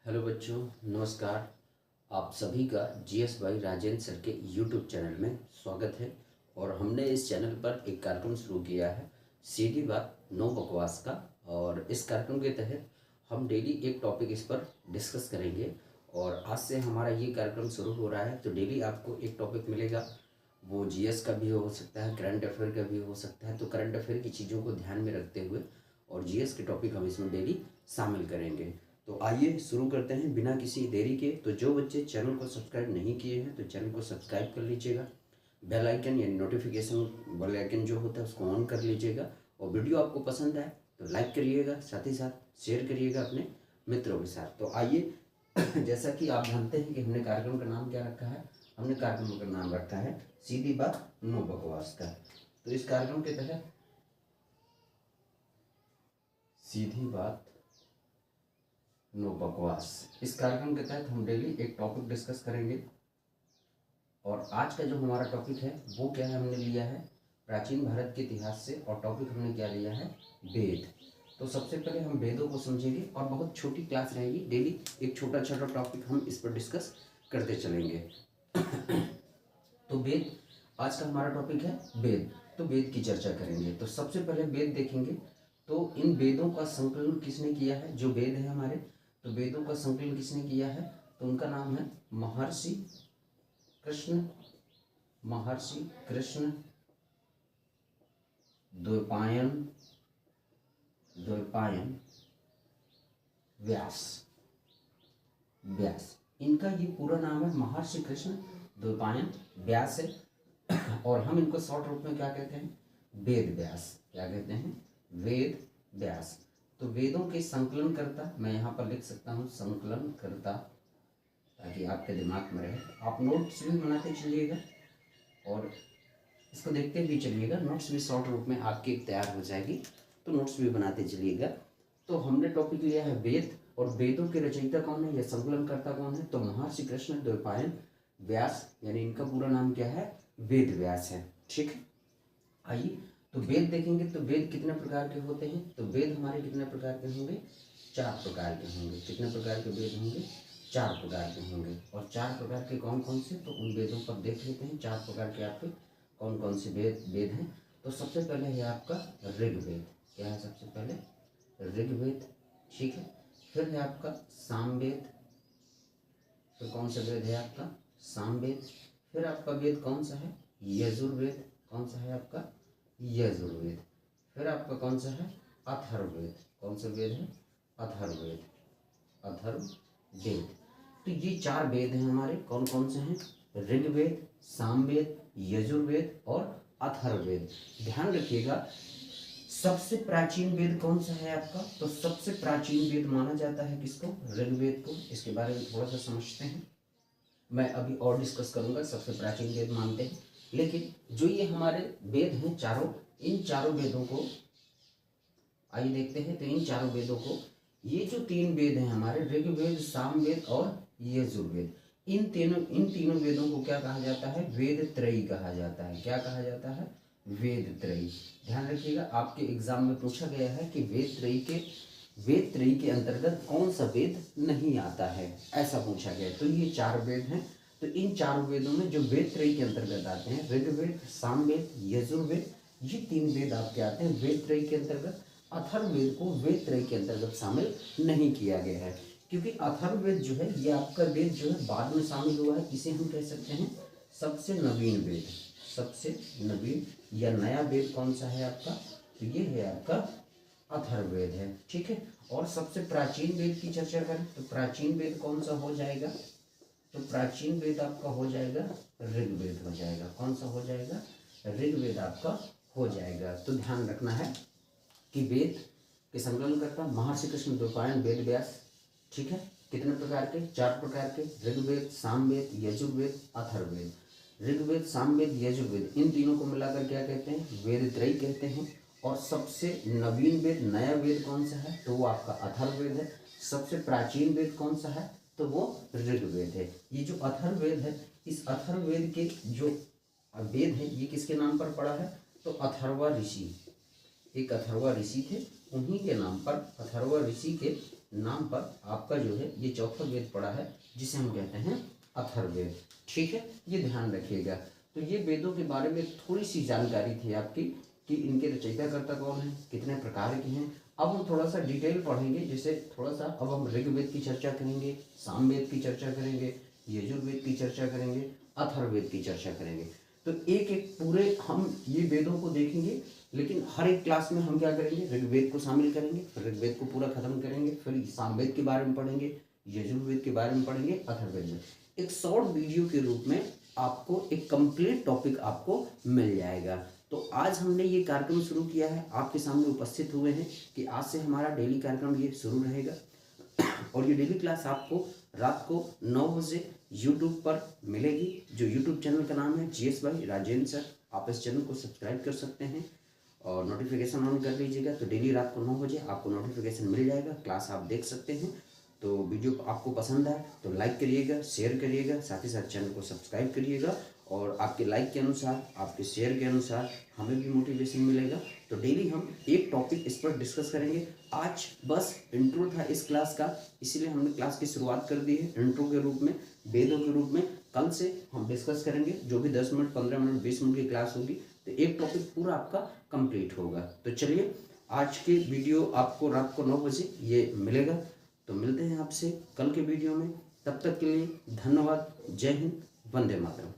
Hello बच्चों, नमस्कार। आप सभी का जीएस भाई राजेंद्र सर के यूट्यूब चैनल में स्वागत है। और हमने इस चैनल पर एक कार्यक्रम शुरू किया है, सीधी बात नो बकवास का। और इस कार्यक्रम के तहत हम डेली एक टॉपिक इस पर डिस्कस करेंगे। और आज से हमारा ये कार्यक्रम शुरू हो रहा है, तो डेली आपको एक टॉपिक मिलेगा। वो जीएस का भी हो सकता है, करंट अफेयर का भी हो सकता है। तो करंट अफेयर की चीज़ों को ध्यान में रखते हुए और जीएस के टॉपिक हम इसमें डेली शामिल करेंगे। तो आइए शुरू करते हैं बिना किसी देरी के। तो जो बच्चे चैनल को सब्सक्राइब नहीं किए हैं तो चैनल को सब्सक्राइब कर लीजिएगा। बेल आइकन यानी नोटिफिकेशन बेल आइकन जो होता है उसको ऑन कर लीजिएगा। और वीडियो आपको पसंद आए तो लाइक करिएगा, साथ ही साथ शेयर करिएगा अपने मित्रों के साथ। तो आइए जैसा कि आप जानते हैं कि हमने कार्यक्रम का नाम क्या रखा है, हमने कार्यक्रम का नाम रखा है सीधी बात नो बकवास का। तो इस कार्यक्रम के तहत सीधी बात नो बकवास, इस कार्यक्रम के तहत हम डेली एक टॉपिक डिस्कस करेंगे। और आज का जो हमारा टॉपिक है वो क्या है, हमने लिया है प्राचीन भारत के इतिहास से। और टॉपिक हमने क्या लिया है, वेद। तो सबसे पहले हम वेदों को समझेंगे और बहुत छोटी क्लास रहेगी, डेली एक छोटा छोटा टॉपिक हम इस पर डिस्कस करते चलेंगे। तो वेद आज का हमारा टॉपिक है, वेद। तो वेद की चर्चा करेंगे। तो सबसे पहले वेद देखेंगे। तो इन वेदों का संकलन किसने किया है, जो वेद है हमारे, तो वेदों का संकलन किसने किया है, तो उनका नाम है महर्षि कृष्ण द्वैपायन व्यास। इनका ये पूरा नाम है महर्षि कृष्ण द्वैपायन व्यास है। और हम इनको शॉर्ट रूप में क्या कहते हैं, वेद व्यास। क्या कहते हैं, वेद व्यास। तो वेदों के संकलन करता, मैं यहाँ पर लिख सकता हूँ संकलन करता, ताकि आपके दिमाग में रहे। आप नोट्स भी बनाते चलिएगा और इसको देखते भी चलिएगा। नोट्स भी शॉर्ट रूप में आपकी तैयार हो जाएगी, तो नोट्स भी बनाते चलिएगा। तो हमने टॉपिक लिया है वेद। और वेदों के रचयिता कौन है या संकलन करता कौन है, तो महर्षि कृष्ण द्वैपायन व्यास, यानी इनका पूरा नाम क्या है, वेद व्यास है। ठीक है, आइए तो वेद देखेंगे। तो वेद कितने प्रकार के होते हैं, तो वेद हमारे कितने प्रकार के होंगे, 4 प्रकार के होंगे। कितने प्रकार के वेद होंगे, 4 प्रकार के होंगे। और 4 प्रकार के कौन कौन से, तो उन वेदों पर देख लेते हैं 4 प्रकार के आपके कौन कौन से वेद हैं। तो सबसे पहले है आपका ऋग्वेद। क्या है सबसे पहले, ऋग्वेद। ठीक है, फिर है आपका सामवेद। फिर कौन सा वेद है आपका, सामवेद। फिर आपका वेद कौन सा है, यजुर्वेद। कौन सा है आपका, यजुर्वेद। फिर आपका कौन सा है, अथर्ववेद। कौन सा वेद है, अथर्ववेद। अथर्ववेद। तो ये 4 वेद हैं हमारे, कौन कौन से हैं, ऋग्वेद, सामवेद, यजुर्वेद और अथर्ववेद। ध्यान रखिएगा, सबसे प्राचीन वेद कौन सा है आपका, तो सबसे प्राचीन वेद माना जाता है किसको, ऋग्वेद को। इसके बारे में थोड़ा सा समझते हैं, मैं अभी और डिस्कस करूंगा। सबसे प्राचीन वेद मानते हैं, लेकिन जो ये हमारे वेद हैं चारों, इन चारों वेदों को आइए देखते हैं। तो इन चारों वेदों को, ये जो 3 वेद हैं हमारे, ऋग्वेद, सामवेद और यजुर्वेद, इन तीनों वेदों को क्या कहा जाता है, वेद त्रयी कहा जाता है। क्या कहा जाता है, वेद त्रयी। ध्यान रखिएगा, आपके एग्जाम में पूछा गया है कि वेद त्रयी के अंतर्गत कौन सा वेद नहीं आता है, ऐसा पूछा गया। तो ये 4 वेद हैं। तो इन चारों वेदों में जो वेद त्रयी के अंतर्गत आते हैं, ऋग्वेद, सामवेद, यजुर्वेद, ये 3 वेद आपके आते हैं वेद त्रयी के अंतर्गत। अथर्ववेद को वेद त्रयी के अंतर्गत शामिल नहीं किया गया है, क्योंकि अथर्ववेद जो है ये आपका वेद जो है बाद में शामिल हुआ है। इसे हम कह सकते हैं सबसे नवीन वेद। सबसे नवीन या नया वेद कौन सा है आपका, तो ये है आपका अथर्ववेद है। ठीक है, और सबसे प्राचीन वेद की चर्चा करें तो प्राचीन वेद कौन सा हो जाएगा, तो प्राचीन वेद आपका हो जाएगा ऋग्वेद हो जाएगा। कौन सा हो जाएगा, ऋग्वेद आपका हो जाएगा। तो ध्यान रखना है कि वेद के संकलन करता महर्षि कृष्ण द्वैपायन वेद व्यास। ठीक है, कितने प्रकार के, 4 प्रकार के, ऋग्वेद, सामवेद, यजुर्वेद, अथर्ववेद। ऋग्वेद, सामवेद, यजुर्वेद, इन तीनों को मिलाकर क्या कहते हैं, वेद त्रयी कहते हैं। और सबसे नवीन वेद, नया वेद कौन सा है, तो वो आपका अथर्ववेद है। सबसे प्राचीन वेद कौन सा है, तो वो ऋग्वेद है। ये जो अथर्ववेद है, इस अथर्ववेद के जो वेद है ये किसके नाम पर पड़ा है, तो अथर्वा ऋषि, एक अथर्वा ऋषि थे, उन्हीं के नाम पर, अथर्वा ऋषि के नाम पर आपका जो है ये चौथा वेद पड़ा है, जिसे हम कहते हैं अथर्ववेद। ठीक है, ये ध्यान रखिएगा। तो ये वेदों के बारे में थोड़ी सी जानकारी थी आपकी कि इनके रचयिताकर्ता कौन है, कितने प्रकार के हैं। अब हम थोड़ा सा डिटेल पढ़ेंगे, जैसे थोड़ा सा अब हम ऋग्वेद की चर्चा करेंगे, सामवेद की चर्चा करेंगे, यजुर्वेद की चर्चा करेंगे, अथर्ववेद की चर्चा करेंगे। तो एक एक पूरे हम ये वेदों को देखेंगे, लेकिन हर एक क्लास में हम क्या करेंगे, ऋग्वेद को शामिल करेंगे, फिर ऋग्वेद को पूरा खत्म करेंगे, फिर सामवेद के बारे में पढ़ेंगे, यजुर्वेद के बारे में पढ़ेंगे, अथर्ववेद में। एक शॉर्ट वीडियो के रूप में आपको एक कंप्लीट टॉपिक आपको मिल जाएगा। तो आज हमने ये कार्यक्रम शुरू किया है, आपके सामने उपस्थित हुए हैं कि आज से हमारा डेली कार्यक्रम ये शुरू रहेगा और ये डेली क्लास आपको रात को 9 बजे यूट्यूब पर मिलेगी, जो यूट्यूब चैनल का नाम है GS भाई राजेंद्र सर। आप इस चैनल को सब्सक्राइब कर सकते हैं और नोटिफिकेशन ऑन कर लीजिएगा, तो डेली रात को 9 बजे आपको नोटिफिकेशन मिल जाएगा, क्लास आप देख सकते हैं। तो वीडियो आपको पसंद आए तो लाइक करिएगा, शेयर करिएगा, साथ ही साथ चैनल को सब्सक्राइब करिएगा। और आपके लाइक के अनुसार, आपके शेयर के अनुसार हमें भी मोटिवेशन मिलेगा। तो डेली हम एक टॉपिक इस पर डिस्कस करेंगे। आज बस इंट्रो था इस क्लास का, इसीलिए हमने क्लास की शुरुआत कर दी है इंट्रो के रूप में, वेदों के रूप में। कल से हम डिस्कस करेंगे, जो भी 10 मिनट, 15 मिनट, 20 मिनट की क्लास होगी, तो एक टॉपिक पूरा आपका कंप्लीट होगा। तो चलिए, आज के वीडियो आपको रात को 9 बजे ये मिलेगा। तो मिलते हैं आपसे कल के वीडियो में, तब तक के लिए धन्यवाद। जय हिंद, वंदे मातरम।